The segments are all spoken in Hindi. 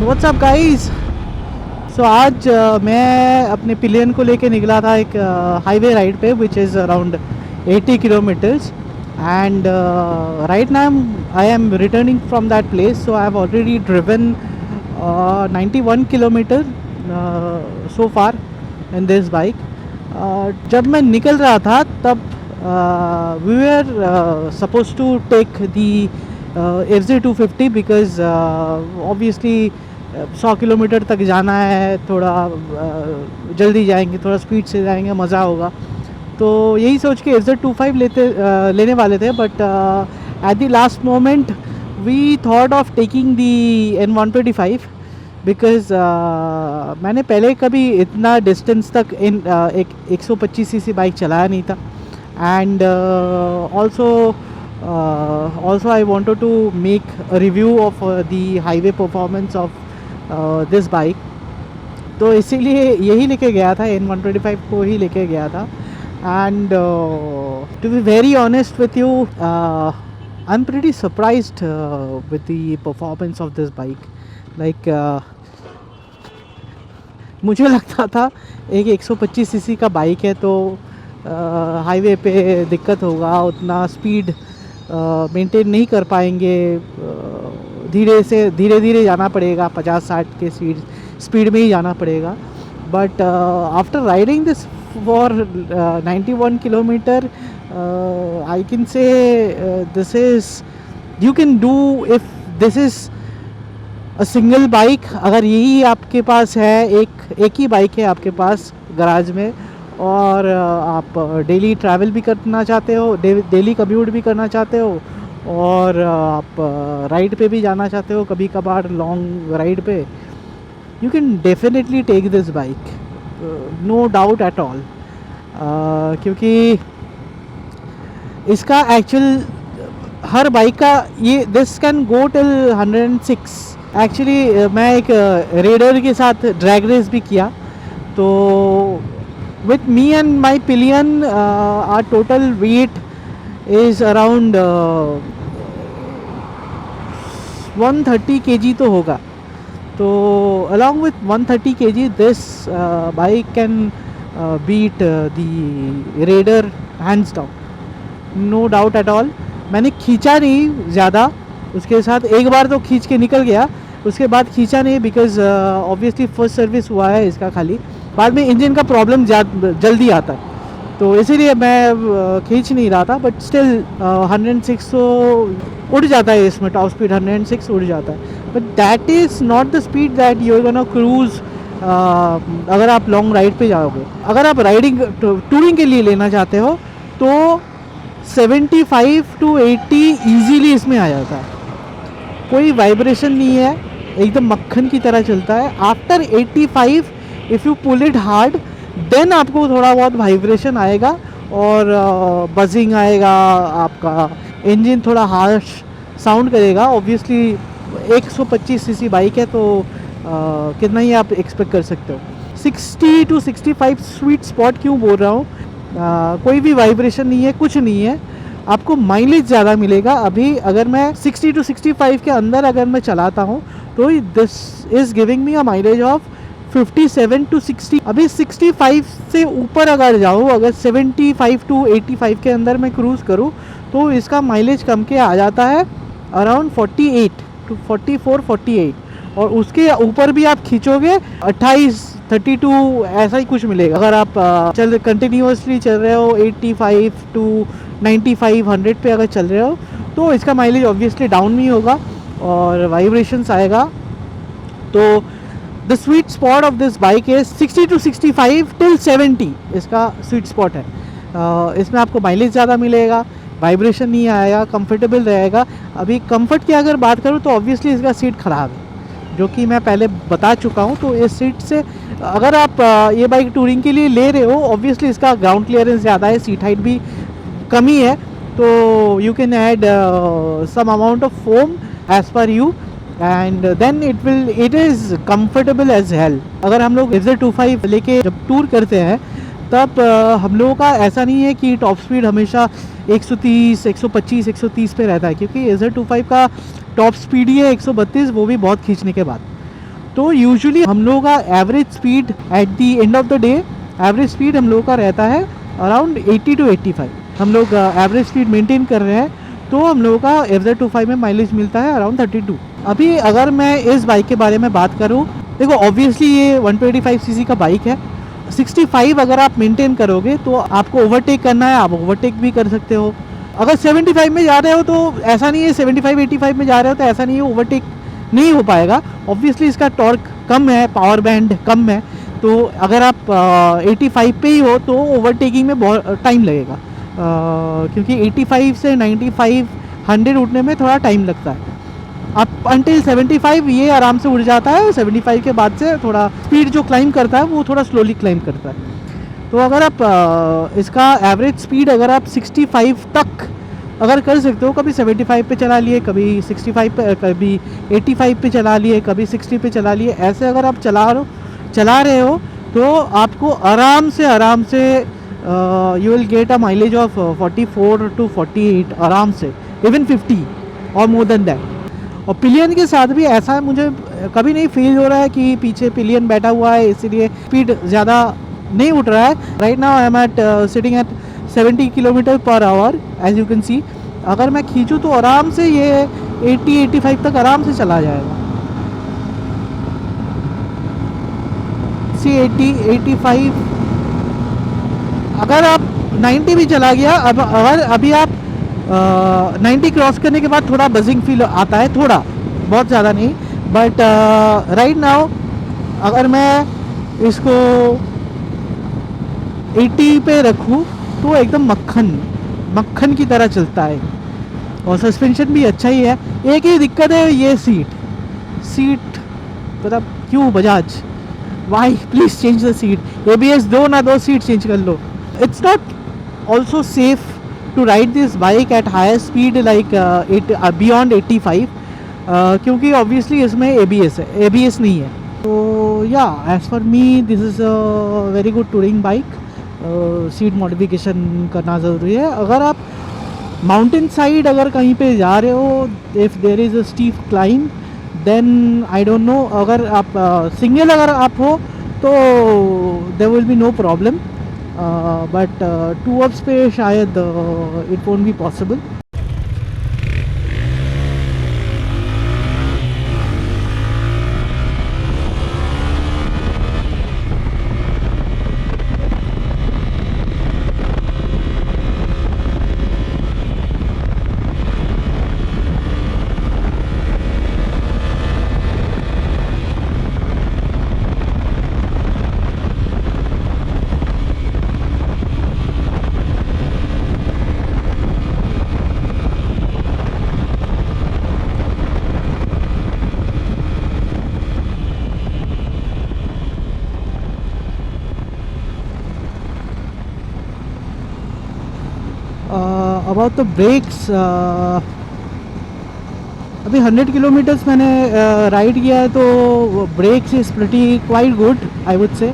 सो व्हाट्स अप गाइस। सो आज मैं अपने पिलियन को लेके निकला था एक हाईवे राइड पे which is around 80 kilometres and right now I am returning from that place. So I have already driven 91 kilometre so far in this bike. जब मैं निकल रहा था तब we are suppose to take the FZ250 because obviously 100 kilometre तक जाना है, थोड़ा जल्दी जाएंगे, थोड़ा स्पीड से जाएंगे, मज़ा होगा। तो यही सोच के FZ25 लेने वाले थे, but at the last moment we thought of taking the N125 because मैंने पहले कभी इतना डिस्टेंस तक एक 125 सीसी बाइक चलाया नहीं था। And also I wanted to make a review of the highway performance of this bike। तो इसीलिए यही लेके गया था, N125 को ही लेके गया था। and to be very honest with you, I'm pretty surprised with the performance of this bike। like मुझे लगता था एक 125 सीसी का बाइक है तो हाईवे पे दिक्कत होगा, उतना स्पीड मेंटेन नहीं कर पाएंगे, धीरे धीरे जाना पड़ेगा, 50-60 के स्पीड में ही जाना पड़ेगा। But after riding this for 91 kilometre I can say this is you can do if this is a single bike. अगर यही आपके पास है, एक ही बाइक है आपके पास गराज में और आप डेली ट्रैवल भी करना चाहते हो, डेली कम्यूट भी करना चाहते हो और आप राइड पे भी जाना चाहते हो, कभी कभार लॉन्ग राइड पे, you can definitely take this bike, no doubt at all. क्योंकि इसका एक्चुअल हर बाइक का ये this can go till 106। Actually मैं एक रेडर के साथ ड्रैग रेस भी किया, तो with me and my pillion our total weight is around 130 kg तो होगा। तो along with 130 kg this bike can beat the Raider hands down, no doubt at all। मैंने खींचा नहीं ज़्यादा, उसके साथ एक बार तो खींच के निकल गया, उसके बाद खींचा नहीं बिकॉज ऑब्वियसली फर्स्ट सर्विस हुआ है इसका, खाली बाद में इंजन का प्रॉब्लम जल्दी आता है, तो इसीलिए मैं खींच नहीं रहा था। बट स्टिल 106 तो उड़ जाता है इसमें, टॉप स्पीड 106 उड़ जाता है। But that is not the speed that you are gonna cruise अगर आप लॉन्ग राइड पे जाओगे। अगर आप राइडिंग टूरिंग के लिए लेना चाहते हो तो 75 to 80 ईजीली इसमें आ जाता है, कोई वाइब्रेशन नहीं है, एकदम मक्खन की तरह चलता है। After 85 if you pull it hard then आपको थोड़ा बहुत वाइब्रेशन आएगा और बजिंग आएगा, आपका इंजन थोड़ा हार्श साउंड करेगा। ऑब्वियसली 125 सीसी बाइक है तो कितना ही आप एक्सपेक्ट कर सकते हो। 60 to 65 स्वीट स्पॉट क्यों बोल रहा हूँ, कोई भी वाइब्रेशन नहीं है, कुछ नहीं है, आपको माइलेज ज़्यादा मिलेगा। अभी अगर मैं 60 to 65 के अंदर अगर मैं चलाता हूँ तो this is giving me a mileage of 57 to 60। अभी 65 से ऊपर अगर जाऊँ, अगर 75 to 85 के अंदर मैं क्रूज़ करूँ तो इसका माइलेज कम के आ जाता है अराउंड 48 to 44, 48। और उसके ऊपर भी आप खींचोगे 28, 32 ऐसा ही कुछ मिलेगा। अगर आप कंटिन्यूसली चल रहे हो 85 to 95, 100 पे अगर चल रहे हो तो इसका माइलेज ऑब्वियसली डाउन नहीं होगा और वाइब्रेशंस आएगा। तो the sweet spot of this bike is 60 to 65 till 70 इसका स्वीट स्पॉट है। इसमें आपको माइलेज ज़्यादा मिलेगा, वाइब्रेशन नहीं आएगा, कंफर्टेबल रहेगा। अभी कंफर्ट की अगर बात करूँ तो ऑब्वियसली इसका सीट ख़राब है, जो कि मैं पहले बता चुका हूँ। तो इस सीट से अगर आप ये बाइक टूरिंग के लिए ले रहे हो, ऑब्वियसली इसका ग्राउंड क्लियरेंस ज़्यादा है, सीट हाइट भी कमी है, तो you can add some amount of foam as per you and then it is comfortable as hell. अगर हम लोग FZ25 लेके जब टूर करते हैं तब हम लोगों का ऐसा नहीं है कि टॉप स्पीड हमेशा 130, 125, 130 पे रहता है, क्योंकि FZ25 का टॉप स्पीड ही है 132, वो भी बहुत खींचने के बाद। तो यूजुअली हम लोगों का average speed at the end of the day, average speed हम लोगों का रहता है अराउंड 80 to 85। हम लोग एवरेज स्पीड मेंटेन कर रहे हैं, तो हम लोगों का FZ25 में माइलेज मिलता है अराउंड 32। अभी अगर मैं इस बाइक के बारे में बात करूँ, देखो ऑब्वियसली ये 125cc का बाइक है। 65 अगर आप मेंटेन करोगे तो आपको ओवरटेक करना है, आप ओवरटेक भी कर सकते हो। अगर 75 में जा रहे हो तो ऐसा नहीं है, 75-85 में जा रहे हो तो ऐसा नहीं है ओवरटेक नहीं हो पाएगा। ऑब्वियसली इसका टॉर्क कम है, पावर बैंड कम है, तो अगर आप 85 पे ही हो तो ओवरटेकिंग में बहुत टाइम लगेगा, क्योंकि 85 से 95 100 उठने में थोड़ा टाइम लगता है। अप अंटिल 75 ये आराम से उड़ जाता है, 75 के बाद से थोड़ा स्पीड जो क्लाइम करता है वो थोड़ा स्लोली क्लाइम करता है। तो अगर आप इसका एवरेज स्पीड अगर आप 65 तक अगर कर सकते हो, कभी 75 पे चला लिए, कभी 65 पे, कभी 85 पे चला लिए, कभी 60 पे चला लिए, ऐसे अगर आप चला रहे हो तो आपको आराम से you will get a mileage of 44 to 48 आराम से, इवन 50 और मोर देन दैट। और पिलियन के साथ भी ऐसा है, मुझे कभी नहीं फील हो रहा है कि पीछे पिलियन बैठा हुआ है इसीलिए स्पीड ज़्यादा नहीं उठ रहा है। Right now I am at sitting at 70 km/h as you can see. अगर मैं खींचूँ तो आराम से ये 80-85 तक आराम से चला जाएगा। सी 80-85 अगर आप 90 भी चला गया, अब अगर अभी आप 90 क्रॉस करने के बाद थोड़ा बजिंग फील आता है, थोड़ा, बहुत ज़्यादा नहीं, बट राइट नाउ अगर मैं इसको 80 पे रखूँ तो एकदम मक्खन की तरह चलता है, और सस्पेंशन भी अच्छा ही है। एक ही दिक्कत है, ये सीट मतलब क्यों Bajaj, why please change the seat, ABS दो ना दो, सीट चेंज कर लो। It's not also safe to ride this bike at higher speed like beyond 85, क्योंकि obviously इसमें ABS नहीं है। तो yeah, as for me this is a very good touring bike। Seat modification करना ज़रूरी है। अगर आप माउंटेन साइड अगर कहीं पे जा रहे हो, if there is a steep climb, then I don't know, अगर आप सिंगल अगर आप हो तो there will be no problem, but two ups पे शायद it won't be possible. About the brakes, अभी 100 किलोमीटर्स मैंने राइड किया है, तो brakes is pretty quite good I would say.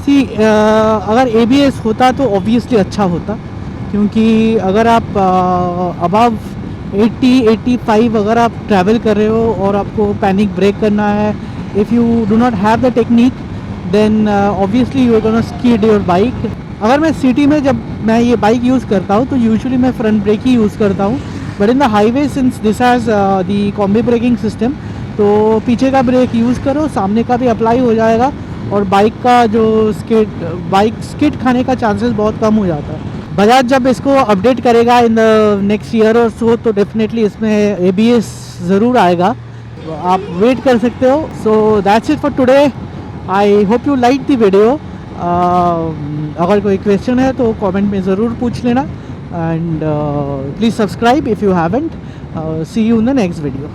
See अगर ABS होता तो ऑब्वियसली अच्छा होता, क्योंकि अगर आप अबव 80-85 अगर आप ट्रैवल कर रहे हो और आपको पैनिक ब्रेक करना है, if you do not have the technique, then obviously you are gonna skid your bike. अगर मैं सिटी में जब मैं ये बाइक यूज़ करता हूँ तो यूजुअली मैं फ्रंट ब्रेक ही यूज़ करता हूँ, but in the highway since this has the combi braking system, तो पीछे का ब्रेक यूज़ करो, सामने का भी अप्लाई हो जाएगा, और बाइक का जो बाइक स्किड खाने का चांसेस बहुत कम हो जाता है। बजाज जब इसको अपडेट करेगा इन द नेक्स्ट ईयर और सो, तो डेफिनेटली इसमें ABS ज़रूर आएगा, आप वेट कर सकते हो। So that's it for today, I hope you like the video. अगर कोई क्वेश्चन है तो कमेंट में ज़रूर पूछ लेना, and please subscribe if you haven't. See you in the next video.